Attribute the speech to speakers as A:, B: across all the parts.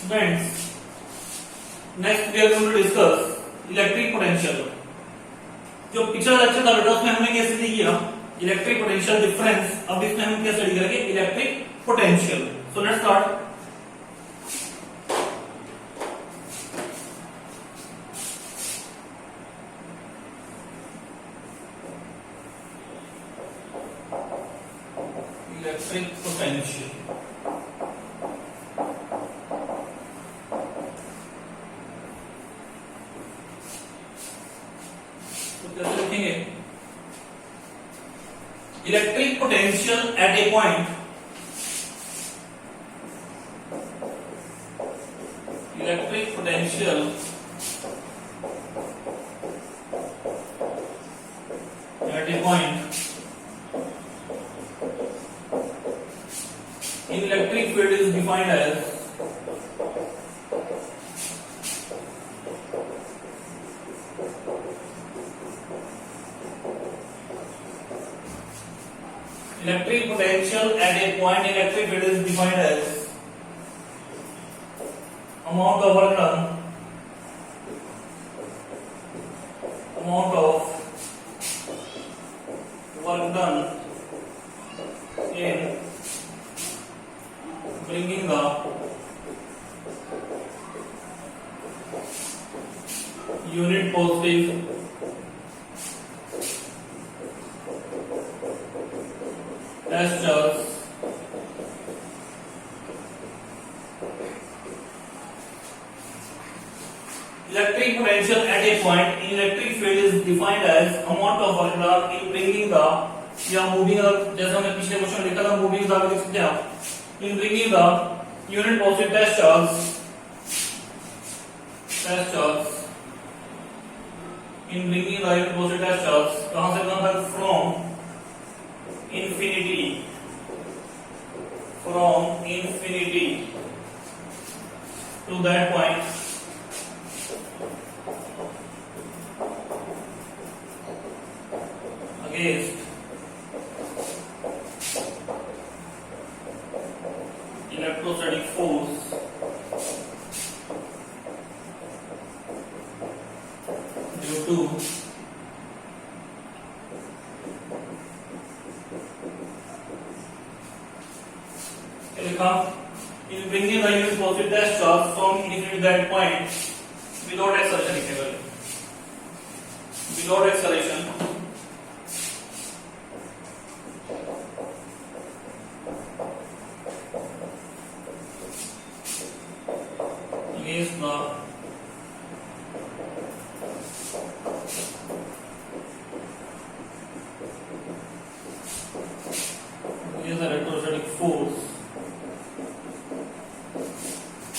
A: Students, next we are going to discuss electric potential. जो पिछला lecture था बेटा उसमें हमने क्या स्टडी किया इलेक्ट्रिक पोटेंशियल डिफरेंस. अब इसमें हम क्या स्टडी करेंगे electric potential. So let's start. Electric potential. Electric potential at a point. Electric potential at a point in electric field is defined as electric potential at a point in electric field is defined as amount of work done in bringing the unit positive test charge electric potential at a point in electric field is defined as amount of work done in bringing the या moving जैसे हमने पिछले question लिखा था moving का भी लिख सकते हैं आप in bringing the unit positive test charge in bringing the unit positive test charge कहां से कहां तक from infinity to that point against electrostatic force due to in bringing the unit positive test charge from infinity to that point without acceleration. Without acceleration, against the electrostatic force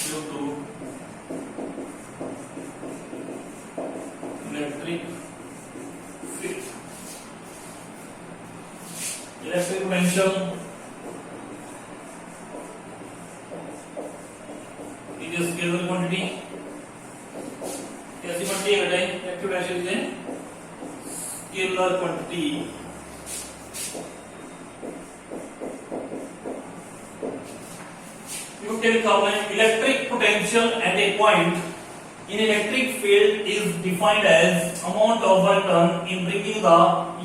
A: due to electric field. Electric potential is a scalar quantity. कैसी quantity है बेटा? Electric potential is a scalar quantity. क्या लिखा हुआ है electric potential at a point in electric field is defined as amount of work done in bringing the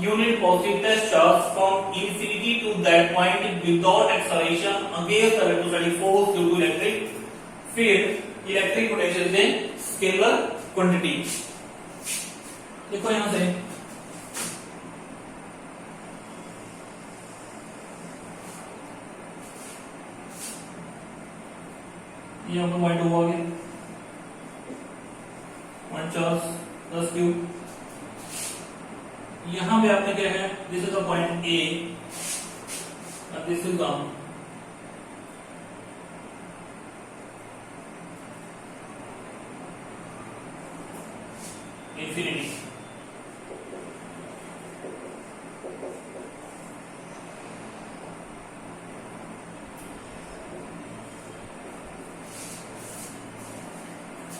A: unit positive test charge from infinity to that point without acceleration against the electrostatic force due to electric field. Electric potential is a scalar quantity. देखो यहां से यहाँ पर point हुआ आगे 1 charge 10 cube. यहां पे आपने क्या है this is the point A और this is the infinity.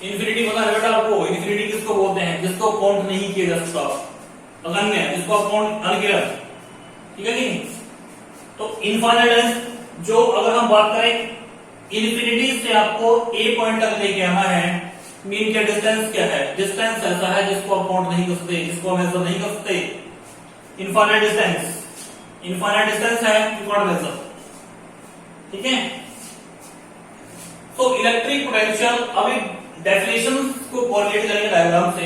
A: Infinity पता है बेटा आपको इंफिनिटी किसको बोलते हैं जिसको काउंट नहीं किया जा सकता अगण्य जिसको आप काउंट अनगिनत. ठीक है नहीं. तो इनफाइनाइट जो अगर हम बात करें इन्फिनिटी से आपको ए पॉइंट तक लेके आना है। मीन का डिस्टेंस क्या है? डिस्टेंस ऐसा है जिसको आप काउंट नहीं कर सकते, जिसको आप मेजर नहीं कर सकते। इनफाइनाइट डिस्टेंस है, यू कांट मेजर। ठीक है, तो इलेक्ट्रिक पोटेंशियल, अभी डेफिनेशन को कोरिलेट करेंगे डायग्राम से।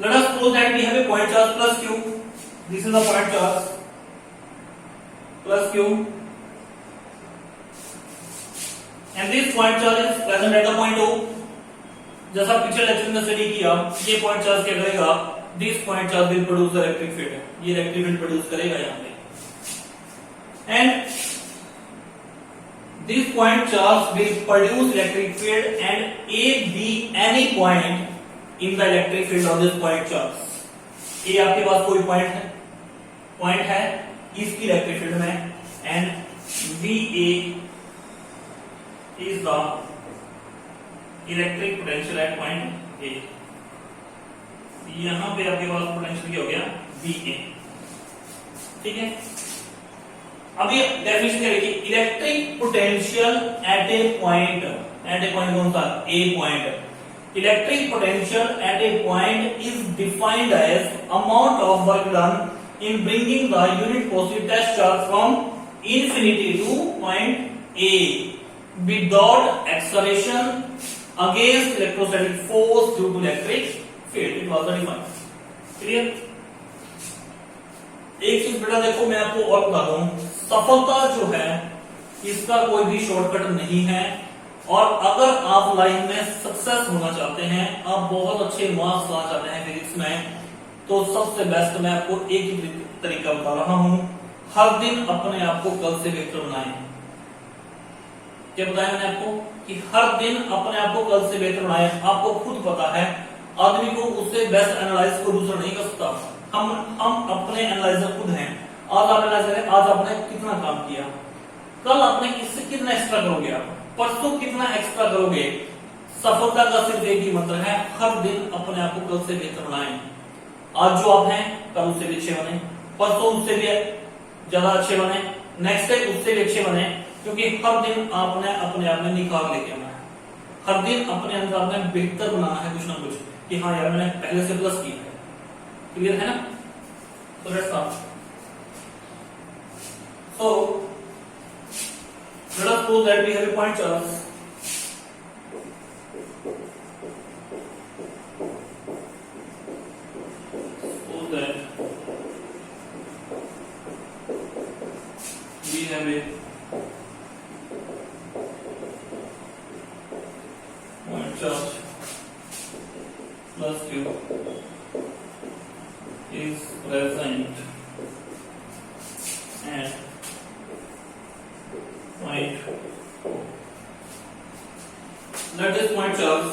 A: Let us suppose that we have a point charge plus q, this is the point charge plus q, and this point charge is present at the point O। जैसा पिछले lecture में study किया, ये point charge क्या करेगा? This point charge will produce the electric field, ये electric field produce करेगा यहाँ पे। And this point charge will produce electric field and A B any point in the electric field of this point charge. A आपके पास कोई point है इसकी electric field में, and B a is the electric potential at point A। यहां पे आपके पास potential क्या हो गया? VA। ठीक है, अब ये डेफिनेशन क्या लिखी? Electric potential at a point कौन सा? A point. Electric potential at a point is defined as amount of work done in bringing the unit positive test charge from infinity to point A without acceleration against electrostatic force due to electric field। It was defined। Clear? एक चीज बेटा देखो, मैं आपको और बता दूं, सफलता जो है इसका कोई भी शॉर्टकट नहीं है। और अगर आप लाइफ में सक्सेस होना चाहते हैं, आप बहुत अच्छे मार्क्स लाना चाहते हैं फिजिक्स में, तो सबसे बेस्ट मैं आपको एक ही तरीका बता रहा हूं, हर दिन अपने आप को कल से बेहतर बनाएं। क्या बताया मैंने आपको कि हर दिन अपने आप को कल से बेहतर बनाएं। आपको खुद पता है आदमी को उससे बेस्ट एनालाइज को दूसरा नहीं कर सकता। हम अपने एनालाइजर खुद हैं। आज आप एनालाइजर है, आज आपने कितना काम किया, कल आपने इससे कितना एक्स्ट्रा करोगे, आप परसों कितना एक्स्ट्रा करोगे। सफलता का सिर्फ एक ही मंत्र है, हर दिन अपने आप को कल से बेहतर बनाएं। आज जो आप हैं कल उससे भी अच्छे बने, परसों उससे भी ज्यादा अच्छे बने, नेक्स्ट डे उससे भी अच्छे बने, क्योंकि हर दिन आपने अपने आप में निखार लेके आना है। हर दिन अपने अंदर आपने बेहतर बनाना है कुछ ना कुछ, कि हाँ यार मैंने पहले से प्लस किया है। क्लियर है ना? तो let's start. So let us suppose that we have a point charge charge plus Q is present at point O। Let this point charge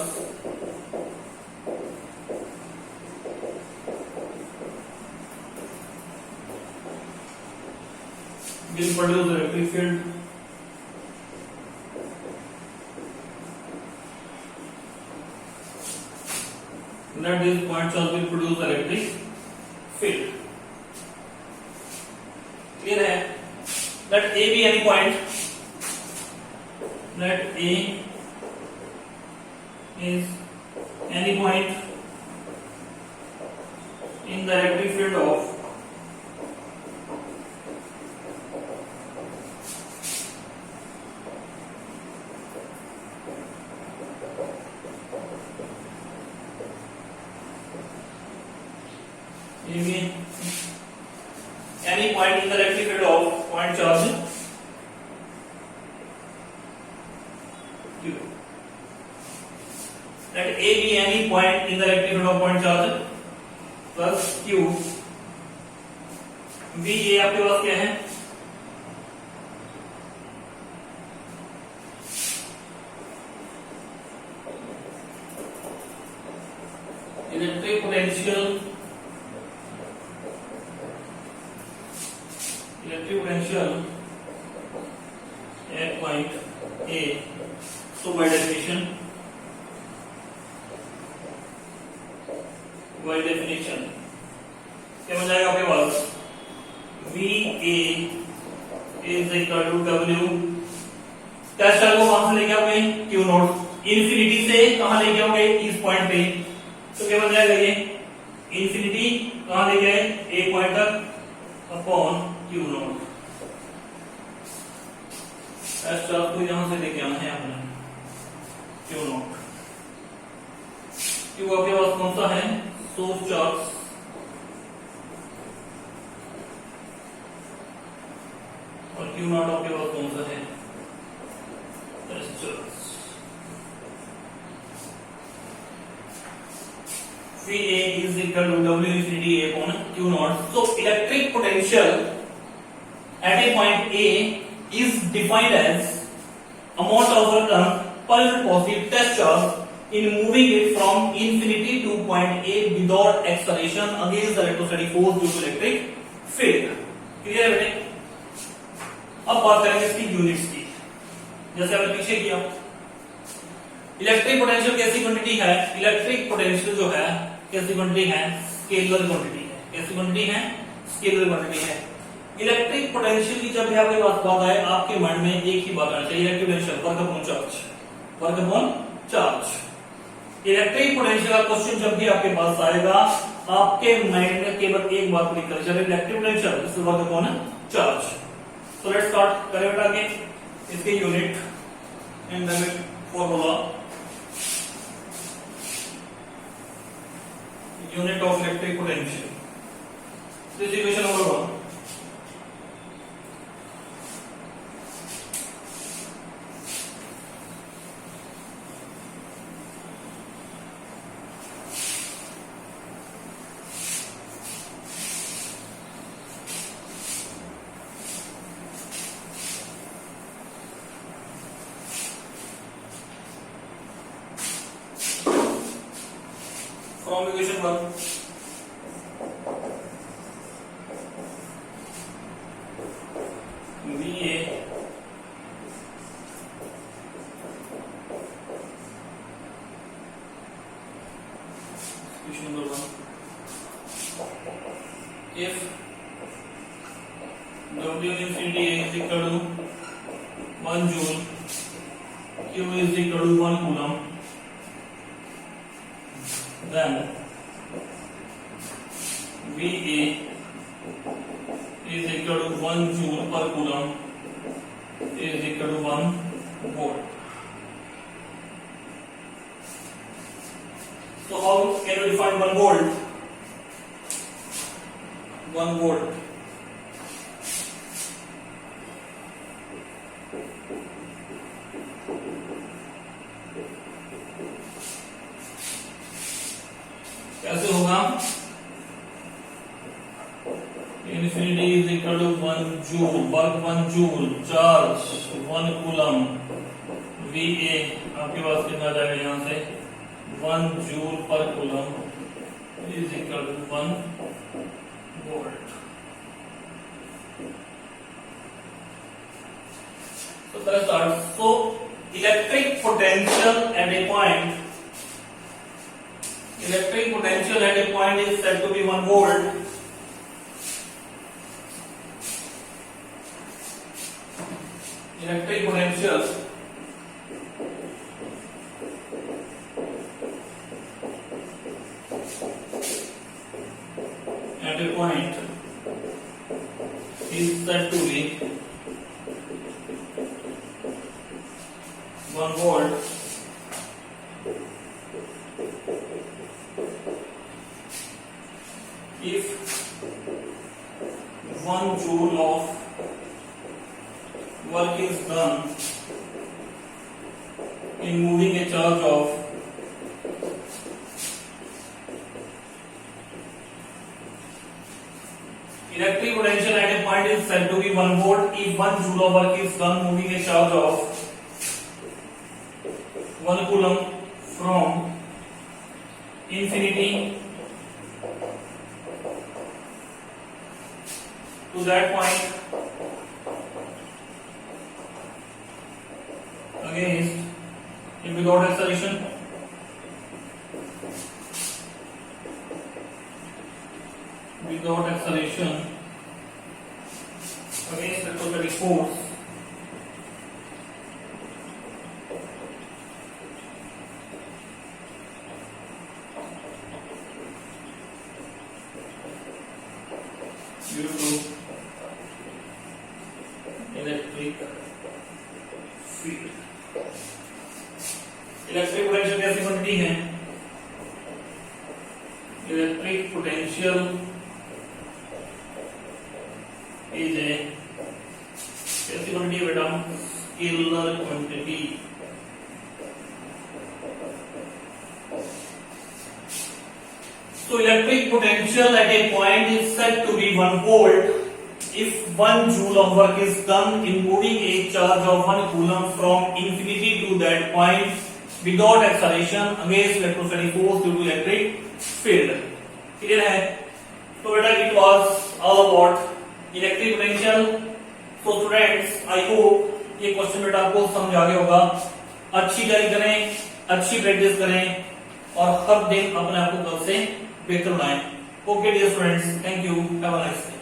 A: will produce the electric field that this point charge will produce electric field। Clear है? Let A be any point, let A is any point in the electric field of any point in the electric field of point charge Q। Let A be any point in the electric field of point charge plus Q। V A आपके पास क्या है? Electric potential at point A। So by definition क्या बन जाएगा आपके पास? VA is equal to W test charge को कहां से लेके आओगे, क्यू नॉट, इंफिनिटी से कहां लेके आओगे, इस पॉइंट पे, तो क्या बन जाएगा ये, इंफिनिटी कहां ले गए, ए पॉइंट तक upon q naught. Test charge को यहां से लेके आना है आपने, क्यू नॉट, क्यू आपके पास कौन सा है, सोर्स चार्ज, और क्यू नॉट आपके पास कौन सा है, test charge. VA is equal to W infinity A upon Q naught. So electric potential at a point A is defined as amount of work done per positive test charge in moving it from infinity to point A without acceleration against the electrostatic force due to electric field. Clear है बेटे? अब बात करेंगे इसकी units की, जैसे हमने पीछे किया। इलेक्ट्रिक पोटेंशियल कैसी क्वांटिटी है, इलेक्ट्रिक पोटेंशियल जो है कैसी क्वांटिटी है, स्केलर क्वांटिटी है। कैसी क्वांटिटी है, स्केलर क्वांटिटी है। इलेक्ट्रिक पोटेंशियल की जब भी आपके पास बात आए, आपके माइंड में एक ही बात आनी चाहिए, electric potential work upon charge, work upon charge. Electric potential का क्वेश्चन जब भी आपके पास आएगा, आपके माइंड में केवल एक बात क्लिक कर चले, electric potential is work upon charge. So let's start करें बेटा आगे इसके unit and the formula. Unit of electric potential. This is equation number 1. From equation 1, VA equation number 1, if W infinity is equal to 1 joule, Q is equal to 1 coulomb, then VA is equal to 1 joule per coulomb is equal to 1 volt. So how can we define 1 volt? 1 volt. कैसे होगा, infinity is equal to 1 joule, work 1 joule, charge 1 coulomb, VA आपके पास कितना जाएगा यहाँ से 1 joule per coulomb is equal to 1 volt. So let's start. So electric potential at a point, electric potential at a point is said to be 1 volt. Electric potential at a point is said to be 1 volt if 1 joule of work is done in moving a charge of electric potential at a point is said to be 1 volt if 1 joule of work is done moving a charge of 1 coulomb from infinity to that point against without acceleration against electrostatic force electric field. Electric potential कैसी quantity है? Electric potential is ए कैसी quantity बेटा? Scalar quantity. So electric potential at a point is said to be 1 volt if 1 joule of work is done in moving a charge of 1 coulomb from infinity to that point without acceleration against electrostatic force due to electric field. Clear है? तो बेटा it was all about electric potential. So students, I hope ये question बेटा आपको समझ आ गया होगा। अच्छी तैयारी करें, अच्छी प्रैक्टिस करें और हर दिन अपने आप को कल से बेहतर बनाएं। Okay dear students, thank you, have a nice day.